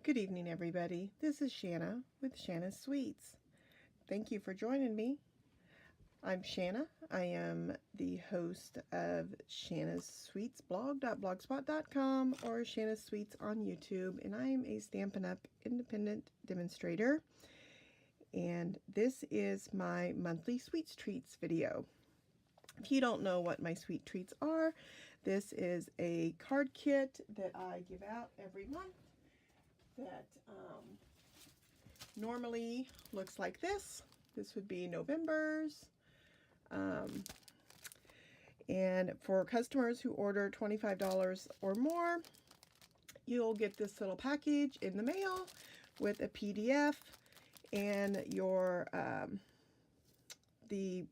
Good evening, everybody. This is Shanna with Shanna's Sweets. Thank you for joining me. I'm Shanna. I am the host of Shanna's Sweets blog.blogspot.com or Shanna's Sweets on YouTube, and I am a Stampin' Up! Independent demonstrator. And this is my monthly Sweets Treats video. If you don't know what my Sweet Treats are, this is a card kit that I give out every month that normally looks like this. This would be November's. And for customers who order $25 or more, you'll get this little package in the mail with a PDF and your the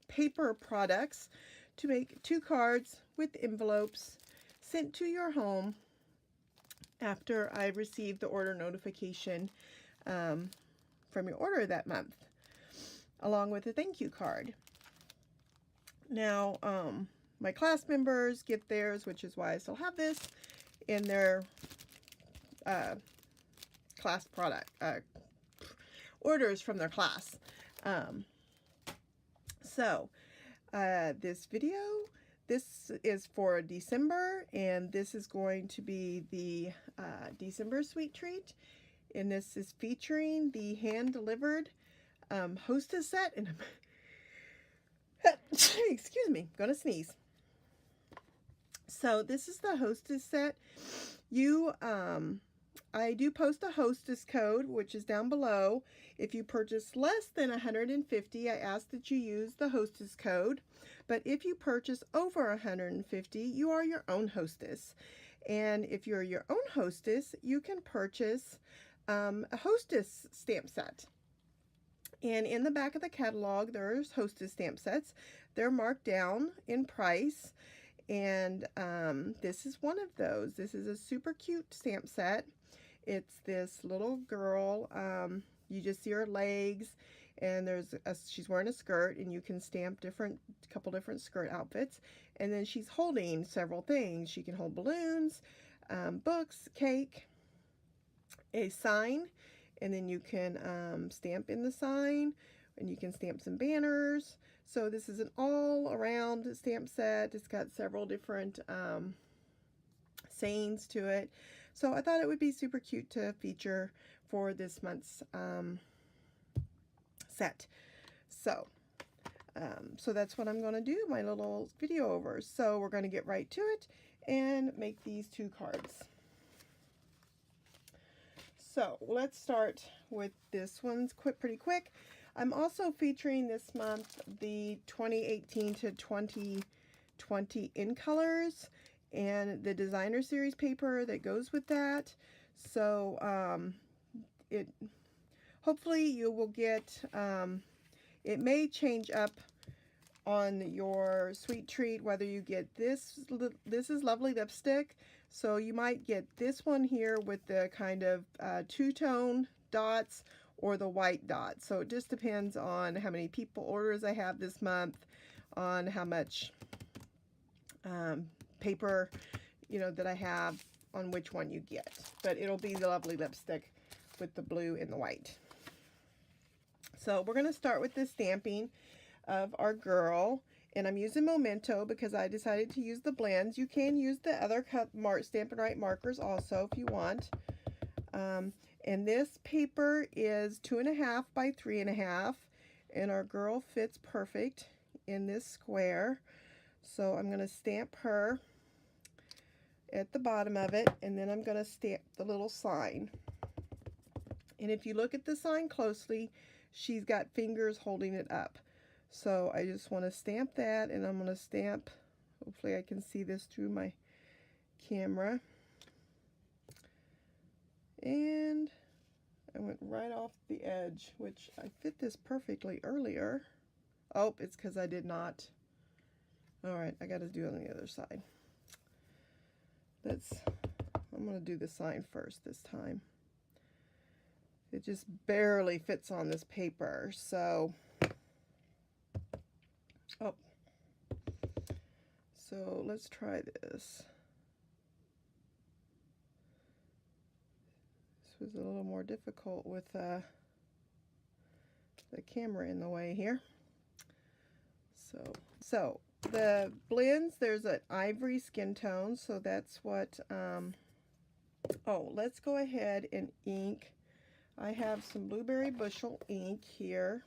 paper products to make 2 cards with envelopes sent to your home after I received the order notification from your order that month, along with a thank you card. Now, my class members get theirs, which is why I still have this, in their class product orders from their class. This video, this is for December, and this is going to be the December Sweet Treat, and this is featuring the hand-delivered Hostess set, and excuse me, I'm gonna sneeze. So this is the Hostess set. I do post a Hostess code, which is down below. If you purchase less than $150, I ask that you use the Hostess code. But if you purchase over $150, you are your own hostess. And if you're your own hostess, you can purchase a Hostess stamp set. And in the back of the catalog, there's Hostess stamp sets. They're marked down in price. And this is one of those. This is a super cute stamp set. It's this little girl. You just see her legs, and she's wearing a skirt, and you can stamp a couple different skirt outfits. And then she's holding several things. She can hold balloons, books, cake, a sign, and then you can stamp in the sign, and you can stamp some banners. So this is an all-around stamp set. It's got several different sayings to it. So I thought it would be super cute to feature for this month's set. So that's what I'm going to do, my little video over. So we're going to get right to it and make these 2 cards. So let's start with this one's pretty quick. I'm also featuring this month the 2018 to 2020 in colors and the designer series paper that goes with that. So hopefully you will get, it may change up on your Sweet Treat whether you get this is Lovely Lipstick. So you might get this one here with the kind of 2-tone dots or the white dots. So it just depends on how many people orders I have this month, on how much paper, that I have, on which one you get. But it'll be the Lovely Lipstick with the blue and the white. So we're going to start with the stamping of our girl, and I'm using Memento because I decided to use the blends. You can use the other Stampin' Write markers also if you want. And this paper is 2.5 by 3.5, and our girl fits perfect in this square. So I'm going to stamp her at the bottom of it, and then I'm going to stamp the little sign. And if you look at the sign closely, she's got fingers holding it up. So I just want to stamp that, and I'm going to stamp, hopefully I can see this through my camera. And I went right off the edge, which I fit this perfectly earlier. Oh, it's because I did not. All right, I got to do it on the other side. I'm going to do the sign first this time. It just barely fits on this paper, so. Oh. So let's try this. This was a little more difficult with the camera in the way here. So the blends, there's an ivory skin tone, so that's what, oh, let's go ahead and ink. I have some Blueberry Bushel ink here.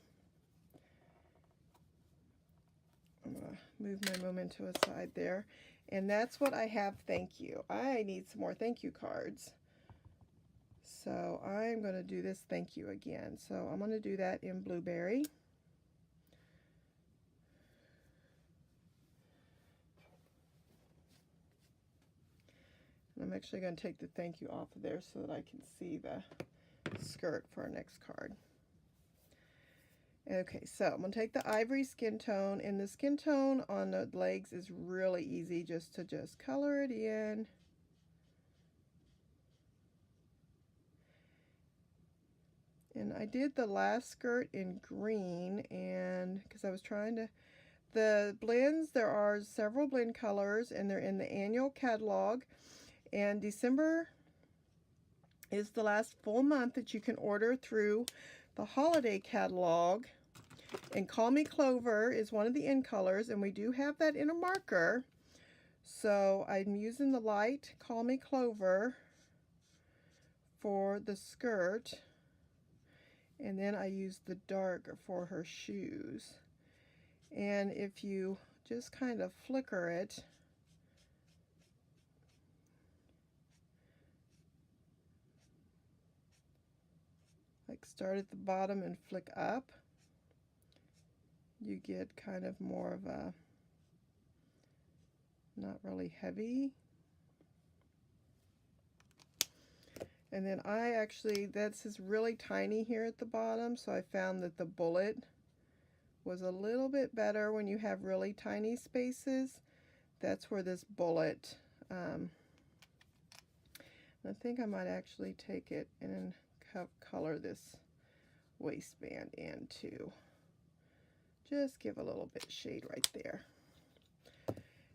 I'm going to move my memento aside there. And that's what I have, thank you. I need some more thank you cards. So I'm going to do this thank you again. So I'm going to do that in Blueberry. I'm actually going to take the thank you off of there so that I can see the skirt for our next card. Okay, so I'm going to take the ivory skin tone, and the skin tone on the legs is really easy, just to color it in. And I did the last skirt in green, and because I was trying to, the blends, there are several blend colors, and they're in the annual catalog. And December is the last full month that you can order through the holiday catalog. And Call Me Clover is one of the end colors, and we do have that in a marker. So I'm using the light Call Me Clover for the skirt, and then I use the dark for her shoes. And if you just kind of flicker it, like start at the bottom and flick up, you get kind of more of a, not really heavy. And then I actually, this is really tiny here at the bottom, so I found that the bullet was a little bit better when you have really tiny spaces. That's where this bullet, I think I might actually take it and color this waistband in too. Just give a little bit of shade right there.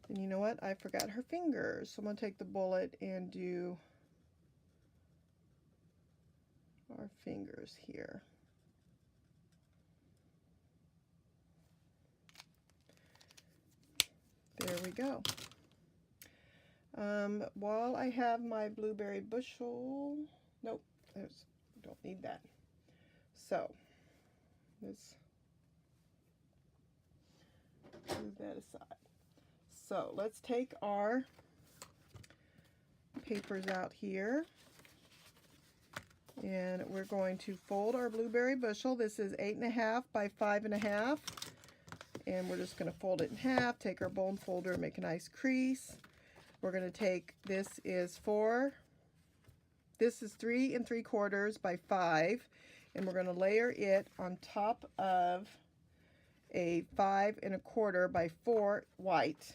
And you know what? I forgot her fingers. So I'm going to take the bullet and do our fingers here. There we go. While I have my Blueberry Bushel, nope, don't need that. So let's move that aside. So let's take our papers out here, and we're going to fold our Blueberry Bushel. This is 8.5 by 5.5, and we're just going to fold it in half, take our bone folder and make a nice crease. We're going to take, this is 3 3/4 by 5, and we're going to layer it on top of a 5 1/4 by 4 white.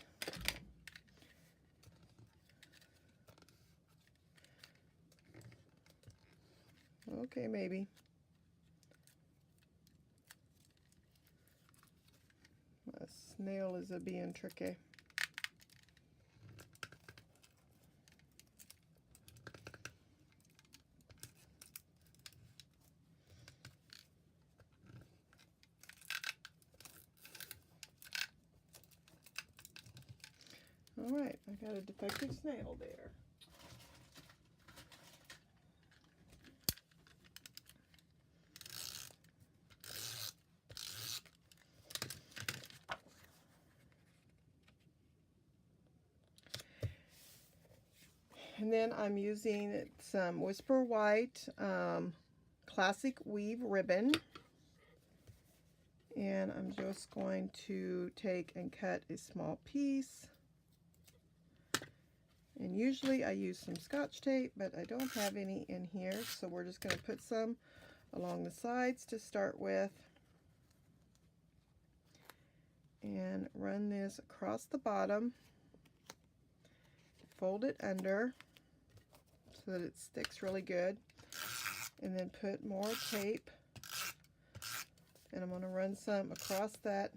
Okay, maybe. My snail is being tricky. All right, I got a defective snail there. And then I'm using some Whisper White Classic Weave ribbon. And I'm just going to take and cut a small piece. And usually I use some Scotch tape, but I don't have any in here. So we're just going to put some along the sides to start with. And run this across the bottom. Fold it under so that it sticks really good. And then put more tape. And I'm going to run some across that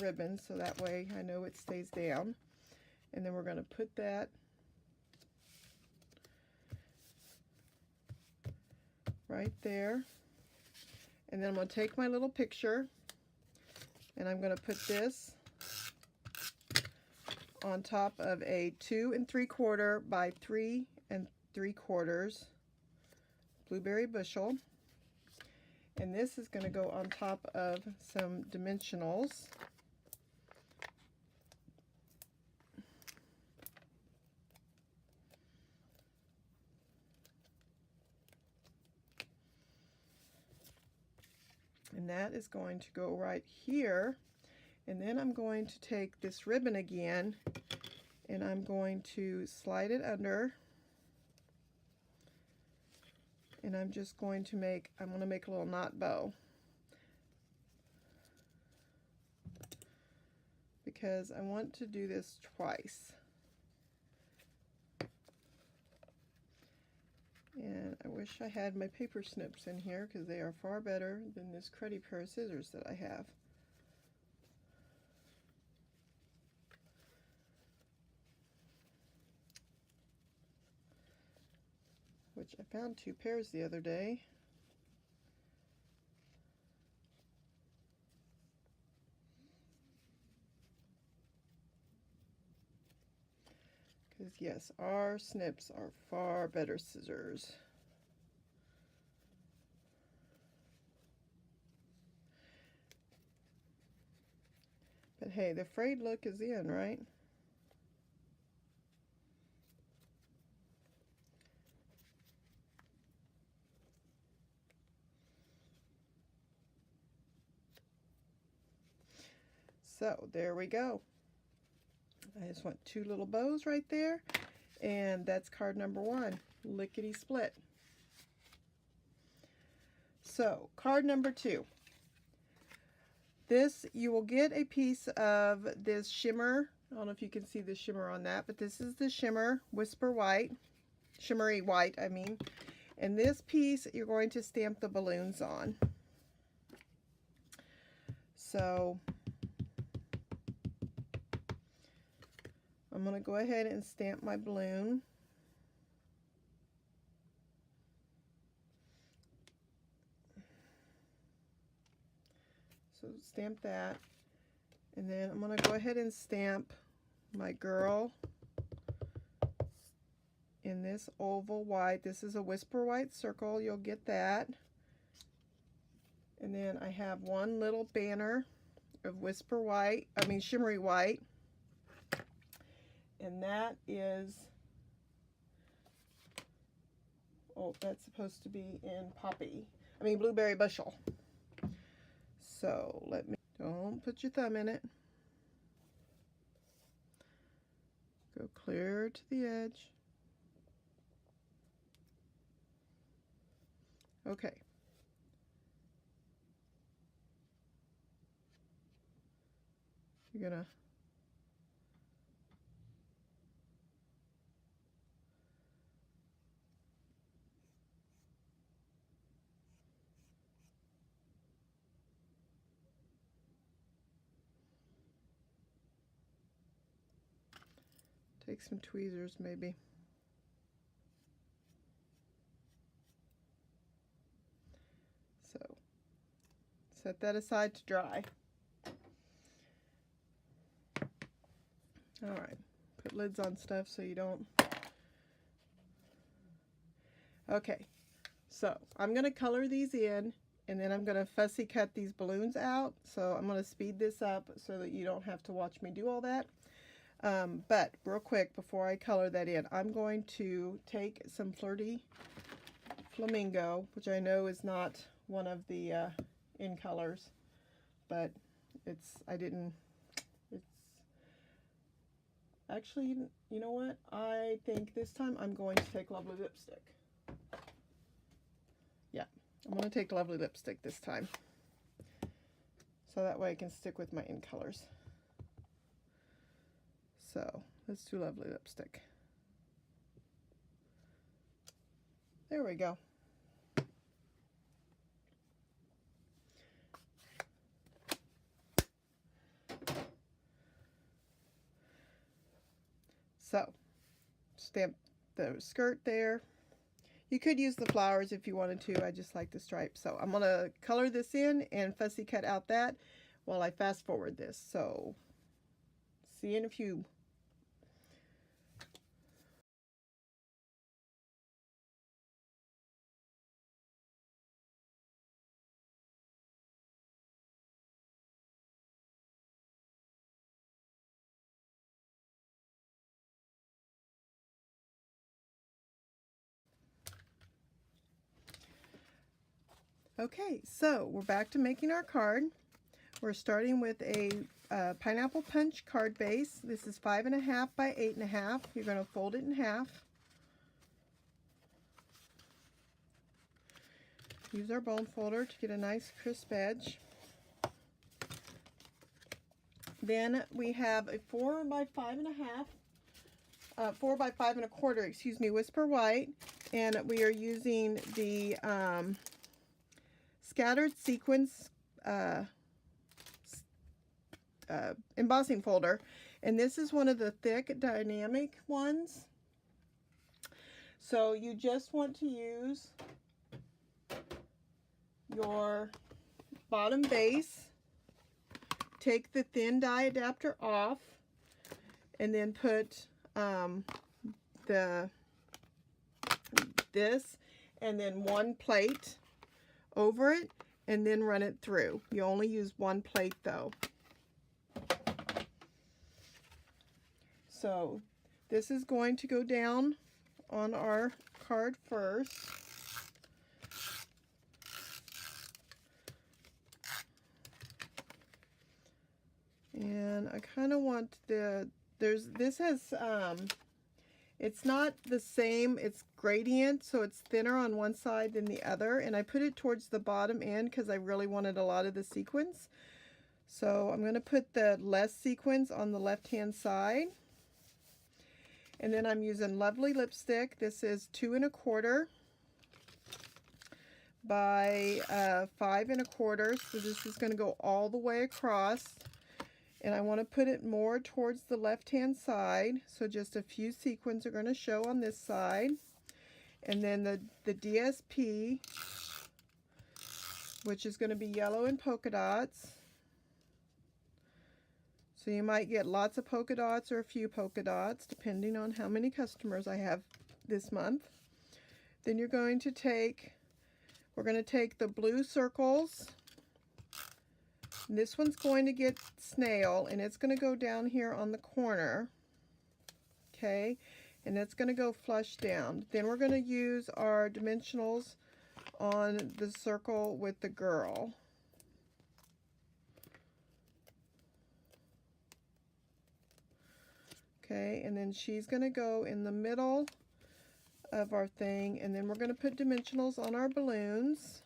ribbon so that way I know it stays down. And then we're going to put that right there. And then I'm going to take my little picture and I'm going to put this on top of a 2 3/4 by 3 3/4 blueberry bushel. And this is going to go on top of some dimensionals. And that is going to go right here. And then I'm going to take this ribbon again and I'm going to slide it under. And I'm just going to make a little knot bow. Because I want to do this twice. And I wish I had my paper snips in here because they are far better than this cruddy pair of scissors that I have. Which I found 2 pairs the other day. Because yes, our snips are far better scissors. But hey, the frayed look is in, right? So there we go. I just want 2 little bows right there, and that's card number 1, lickety split. So card number 2. This, you will get a piece of this shimmer. I don't know if you can see the shimmer on that, but this is the shimmer Whisper White, shimmery white, I mean. And this piece you're going to stamp the balloons on. So I'm going to go ahead and stamp my balloon. So stamp that. And then I'm going to go ahead and stamp my girl in this oval white. This is a Whisper White circle. You'll get that. And then I have one little banner of Whisper White, shimmery white. And that is, oh, that's supposed to be in blueberry bushel. So don't put your thumb in it. Go clear to the edge. Okay. You're gonna take some tweezers maybe. So set that aside to dry. All right, put lids on stuff so you don't. Okay, so I'm going to color these in and then I'm going to fussy cut these balloons out. So I'm going to speed this up so that you don't have to watch me do all that. But real quick before I color that in, I'm going to take some Flirty Flamingo, which I know is not one of the in colors, but actually, you know what? I think this time I'm going to take Lovely Lipstick. Yeah, I'm going to take Lovely Lipstick this time. So that way I can stick with my in colors. So let's do Lovely Lipstick. There we go. So stamp the skirt there. You could use the flowers if you wanted to. I just like the stripes. So I'm going to color this in and fussy cut out that while I fast forward this. So see you in a few. Okay, so we're back to making our card. We're starting with a pineapple punch card base. This is 5.5 by 8.5. You're going to fold it in half. Use our bone folder to get a nice crisp edge. Then we have a 4 by 5.5, 4 by 5.25, excuse me, Whisper White, and we are using the Scattered Sequins embossing folder, and this is one of the thick dynamic ones. So you just want to use your bottom base, take the thin die adapter off, and then put this and then one plate over it and then run it through. You only use one plate though. So this is going to go down on our card first. And I kind of want this has, it's not the same, it's gradient, so it's thinner on one side than the other, and I put it towards the bottom end because I really wanted a lot of the sequins. So I'm going to put the less sequins on the left hand side. And then I'm using Lovely lipstick. This is 2.25 by 5.25, so this is going to go all the way across. And I want to put it more towards the left hand side, so just a few sequins are going to show on this side. And then the DSP, which is going to be yellow and polka dots. So you might get lots of polka dots or a few polka dots, depending on how many customers I have this month. Then you're going to take, we're going to take the blue circles. This one's going to get snail, and it's going to go down here on the corner. Okay, and it's going to go flush down. Then we're going to use our dimensionals on the circle with the girl. Okay, and then she's going to go in the middle of our thing, and then we're going to put dimensionals on our balloons.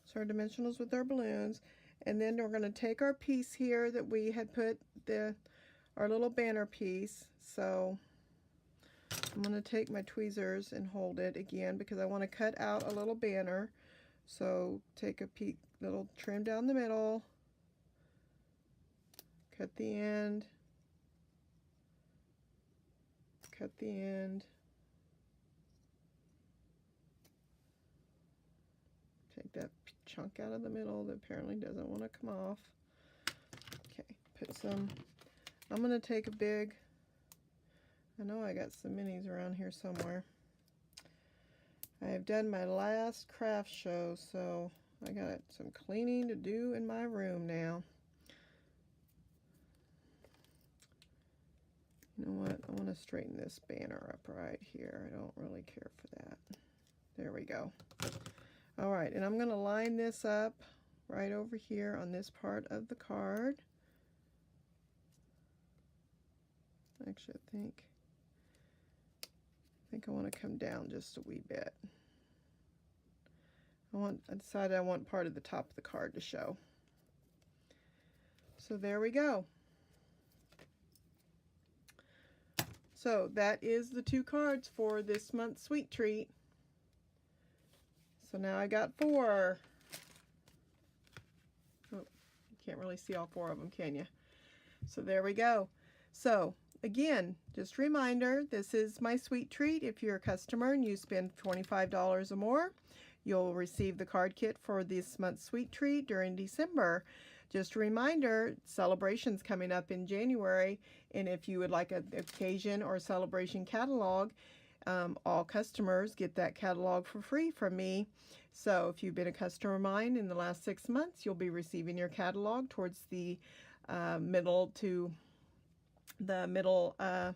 So our dimensionals with our balloons, and then we're going to take our piece here that we had put our little banner piece. So I'm going to take my tweezers and hold it again because I want to cut out a little banner. So take a little trim down the middle, cut the end, cut the end, take that chunk out of the middle that apparently doesn't want to come off. Okay, put some, I'm going to take a big, I know I got some minis around here somewhere. I have done my last craft show, so I got some cleaning to do in my room now. You know what? I want to straighten this banner up right here. I don't really care for that. There we go. All right, and I'm going to line this up right over here on this part of the card. Actually, I think I want to come down just a wee bit. I decided I want part of the top of the card to show. So there we go. So that is the 2 cards for this month's Sweet Treat. So now I got 4. Oh, you can't really see all 4 of them, can you? So there we go. So again, just a reminder, this is my sweet treat. If you're a customer and you spend $25 or more, you'll receive the card kit for this month's sweet treat during December. Just a reminder, celebration's coming up in January, and if you would like an occasion or celebration catalog, all customers get that catalog for free from me. So if you've been a customer of mine in the last 6 months, you'll be receiving your catalog towards the middle to the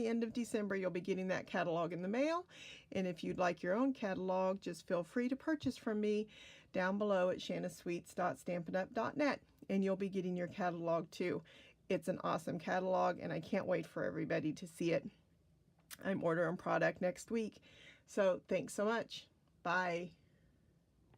end of December. You'll be getting that catalog in the mail. And if you'd like your own catalog, just feel free to purchase from me down below at shannasweets.stampinup.net, and you'll be getting your catalog too. It's an awesome catalog, and I can't wait for everybody to see it. I'm ordering product next week. So thanks so much. Bye.